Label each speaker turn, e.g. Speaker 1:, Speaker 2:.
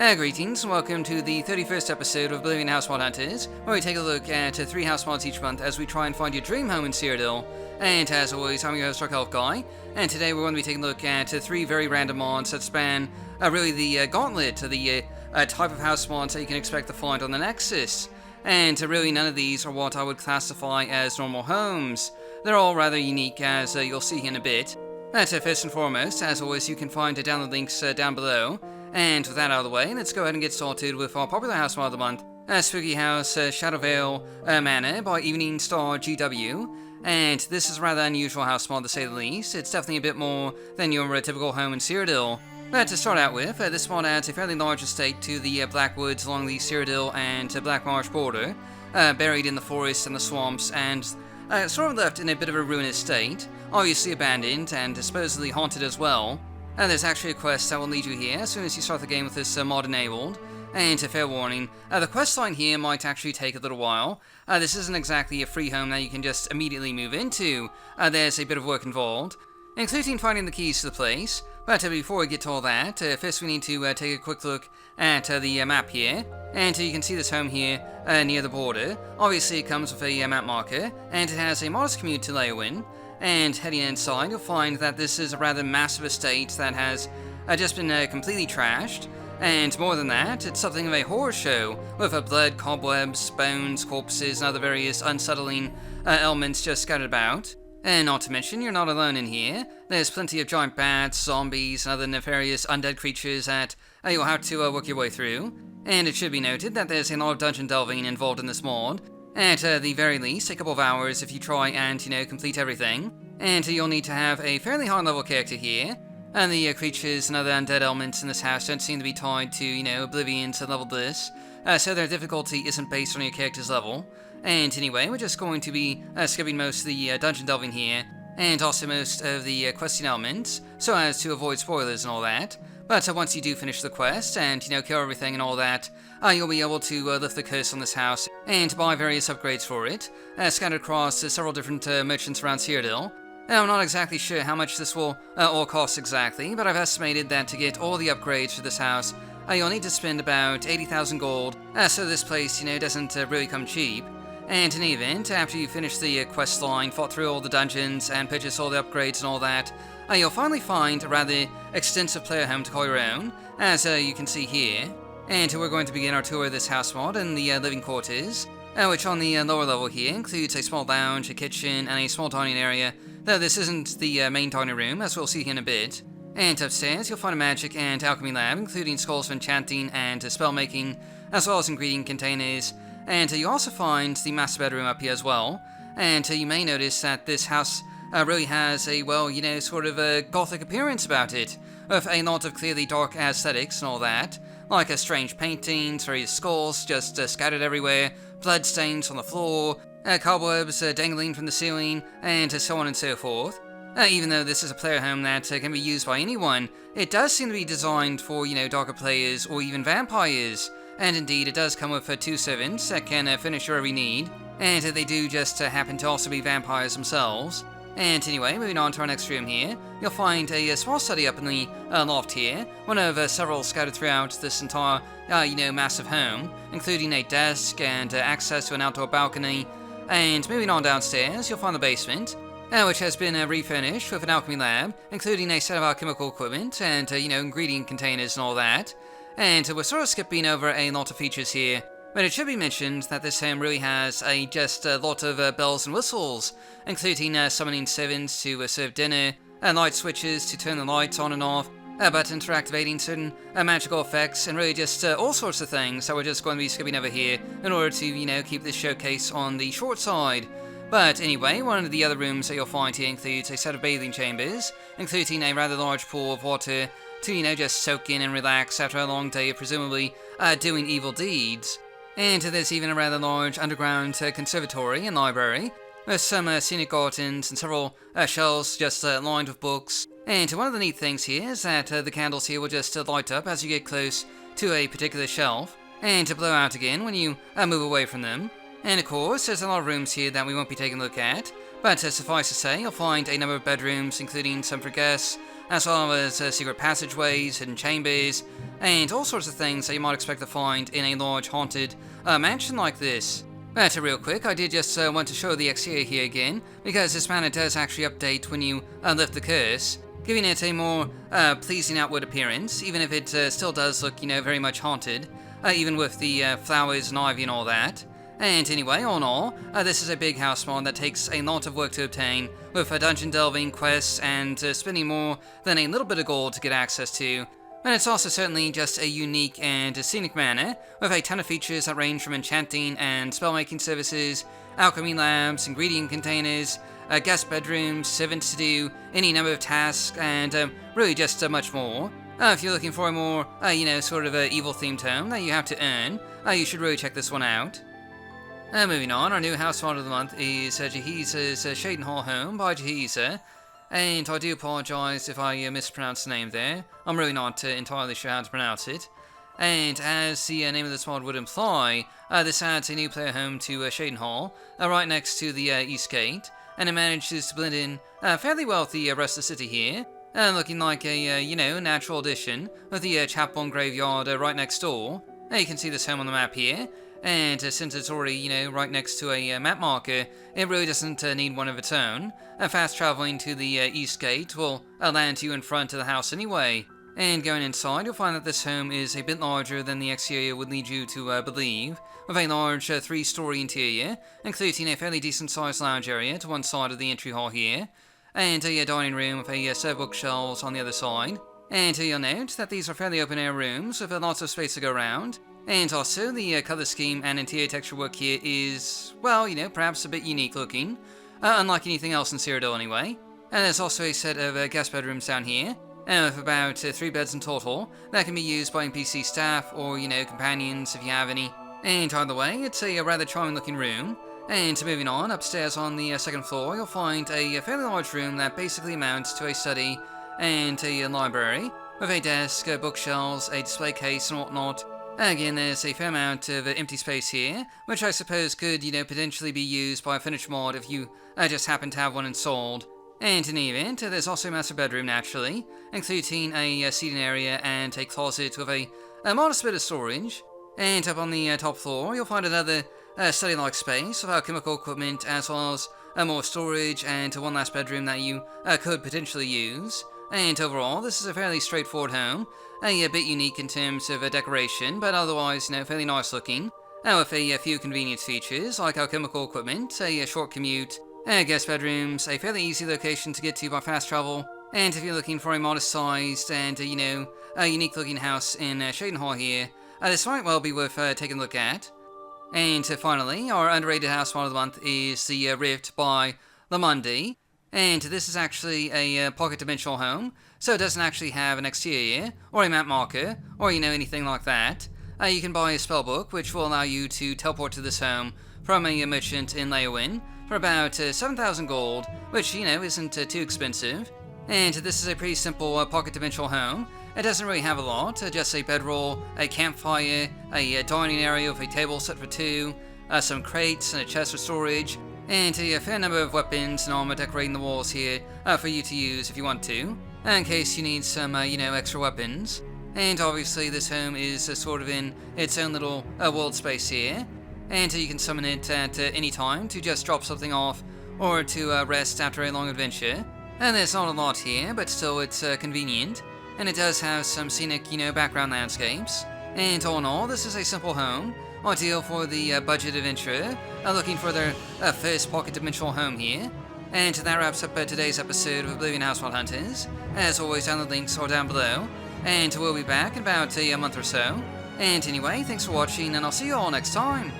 Speaker 1: Greetings and welcome to the 31st episode of Oblivion House Mod Hunters, where we take a look at 3 house mods each month as we try and find your dream home in Cheydinhal. And as always, I'm your host, Dark Elf Guy, and today we're going to be taking a look at 3 very random mods that span really the gauntlet of the type of house mods that you can expect to find on the Nexus. And really none of these are what I would classify as normal homes. They're all rather unique, as you'll see in a bit. First and foremost, as always, you can find the download links down below. And with that out of the way, let's go ahead and get started with our popular house mod of the month, SpookyHouse Shadowvale Manor by EvenstarGW. And this is a rather unusual house mod to say the least. It's definitely a bit more than your typical home in Cheydinhal. But to start out with, this mod adds a fairly large estate to the Blackwoods along the Cheydinhal and Blackmarsh border, buried in the forests and the swamps, and sort of left in a bit of a ruinous state, obviously abandoned and supposedly haunted as well. There's actually a quest that will lead you here as soon as you start the game with this mod enabled. And a fair warning, the quest line here might actually take a little while. This isn't exactly a free home that you can just immediately move into. There's a bit of work involved, including finding the keys to the place. But before we get to all that, first we need to take a quick look at the map here. And you can see this home here near the border. Obviously it comes with a map marker, and it has a modest commute to Leewin. And heading inside, you'll find that this is a rather massive estate that has just been completely trashed. And more than that, it's something of a horror show, with blood, cobwebs, bones, corpses, and other various unsettling elements just scattered about. And not to mention, you're not alone in here. There's plenty of giant bats, zombies, and other nefarious undead creatures that you'll have to work your way through. And it should be noted that there's a lot of dungeon delving involved in this mod. At the very least, a couple of hours if you try and, complete everything. And you'll need to have a fairly high level character here. And the creatures and other undead elements in this house don't seem to be tied to, Oblivion to level this. So their difficulty isn't based on your character's level. And anyway, we're just going to be skipping most of the dungeon delving here. And also most of the questing elements, so as to avoid spoilers and all that. But once you do finish the quest and, kill everything and all that, you'll be able to lift the curse on this house and buy various upgrades for it, scattered across several different merchants around Cheydinhal. Now, I'm not exactly sure how much this will all cost exactly, but I've estimated that to get all the upgrades for this house, you'll need to spend about 80,000 gold, so this place, doesn't really come cheap. And in any event, after you finish the quest line, fought through all the dungeons, and purchase all the upgrades and all that, you'll finally find a rather extensive player home to call your own, as you can see here. And we're going to begin our tour of this house mod in the living quarters, which on the lower level here includes a small lounge, a kitchen, and a small dining area, though this isn't the main dining room, as we'll see here in a bit. And upstairs, you'll find a magic and alchemy lab, including scrolls of enchanting and spell making, as well as ingredient containers. And you also find the master bedroom up here as well. And you may notice that this house really has a, sort of a gothic appearance about it, with a lot of clearly dark aesthetics and all that, like strange paintings, various skulls just scattered everywhere, blood stains on the floor, cobwebs dangling from the ceiling, and so on and so forth. Even though this is a player home that can be used by anyone, it does seem to be designed for, darker players or even vampires. And indeed, it does come with 2 servants that can finish your every need, and they do just happen to also be vampires themselves. And anyway, moving on to our next room here, you'll find a small study up in the loft here, one of several scattered throughout this entire, massive home, including a desk and access to an outdoor balcony. And moving on downstairs, you'll find the basement, which has been refurnished with an alchemy lab, including a set of alchemical equipment and, ingredient containers and all that. And we're sort of skipping over a lot of features here, but it should be mentioned that this home really has just a lot of bells and whistles, including summoning servants to serve dinner, light switches to turn the lights on and off, buttons for activating certain magical effects, and really just all sorts of things that we're just going to be skipping over here in order to, keep this showcase on the short side. But anyway, one of the other rooms that you'll find here includes a set of bathing chambers, including a rather large pool of water to, just soak in and relax after a long day of presumably doing evil deeds. And there's even a rather large underground conservatory and library, with some scenic gardens and several shelves just lined with books. And one of the neat things here is that the candles here will just light up as you get close to a particular shelf, and to blow out again when you move away from them. And of course, there's a lot of rooms here that we won't be taking a look at, But suffice to say, you'll find a number of bedrooms, including some for guests, as well as secret passageways, hidden chambers, and all sorts of things that you might expect to find in a large haunted mansion like this. But real quick, I did just want to show the exterior here again, because this manor does actually update when you lift the curse, giving it a more pleasing outward appearance, even if it still does look, very much haunted, even with the flowers and ivy and all that. And anyway, all in all, this is a big house mod that takes a lot of work to obtain, with dungeon delving, quests, and spending more than a little bit of gold to get access to. And it's also certainly just a unique and scenic manor, with a ton of features that range from enchanting and spellmaking services, alchemy labs, ingredient containers, guest bedrooms, servants to do any number of tasks, and really just much more. If you're looking for a more, sort of evil-themed home that you have to earn, you should really check this one out. Moving on, our new house mod of the month is Jahiza's Cheydinhal home by Jahiza, and I do apologise if I mispronounced the name there. I'm really not entirely sure how to pronounce it. And as the name of this mod would imply, this adds a new player home to Cheydinhal, right next to the East Gate, and it manages to blend in fairly well with the rest of the city here, looking like a, natural addition, with the chapel and graveyard right next door. You can see this home on the map here. And since it's already, right next to a map marker, it really doesn't need one of its own. Fast traveling to the East Gate will land you in front of the house anyway. And going inside, you'll find that this home is a bit larger than the exterior would lead you to believe, with a large 3-story interior, including a fairly decent-sized lounge area to one side of the entry hall here, and a dining room with a set of bookshelves on the other side. And you'll note that these are fairly open-air rooms with lots of space to go around. And also, the colour scheme and interior texture work here is, well, perhaps a bit unique looking, unlike anything else in Cyrodiil anyway. And there's also a set of guest bedrooms down here, with about 3 beds in total, that can be used by NPC staff or, companions if you have any. And either way, it's a rather charming looking room. And moving on, upstairs on the second floor, you'll find a fairly large room that basically amounts to a study and a library, with a desk, bookshelves, a display case and whatnot. Again, there's a fair amount of empty space here, which I suppose could, potentially be used by a finished mod if you just happen to have one installed. And in any event, there's also a master bedroom naturally, including a seating area and a closet with a modest bit of storage. And up on the top floor, you'll find another study-like space with alchemical equipment, as well as more storage and one last bedroom that you could potentially use. And overall, this is a fairly straightforward home, a bit unique in terms of decoration, but otherwise, fairly nice looking, with a few convenience features like alchemical equipment, a short commute, guest bedrooms, a fairly easy location to get to by fast travel, and if you're looking for a modest-sized and, a unique-looking house in Cheydinhal here, this might well be worth taking a look at. And finally, our underrated house mod of the month is the Rift by Lemunde. And this is actually a pocket dimensional home, so it doesn't actually have an exterior, or a map marker, or anything like that. You can buy a spellbook, which will allow you to teleport to this home from a merchant in Leeuwin for about 7,000 gold, which, isn't too expensive. And this is a pretty simple pocket dimensional home. It doesn't really have a lot, just a bedroll, a campfire, a dining area with a table set for 2, some crates and a chest for storage, and a fair number of weapons and armor decorating the walls here for you to use if you want to, in case you need some, extra weapons. And obviously this home is sort of in its own little world space here, and you can summon it at any time to just drop something off or to rest after a long adventure. And there's not a lot here, but still it's convenient, and it does have some scenic, background landscapes. And all in all, this is a simple home, ideal for the budget adventurer looking for their first pocket dimensional home here. And that wraps up today's episode of Oblivion House Mod Hunters. As always, down the links are down below, and we'll be back in about a month or so. And anyway, thanks for watching, and I'll see you all next time.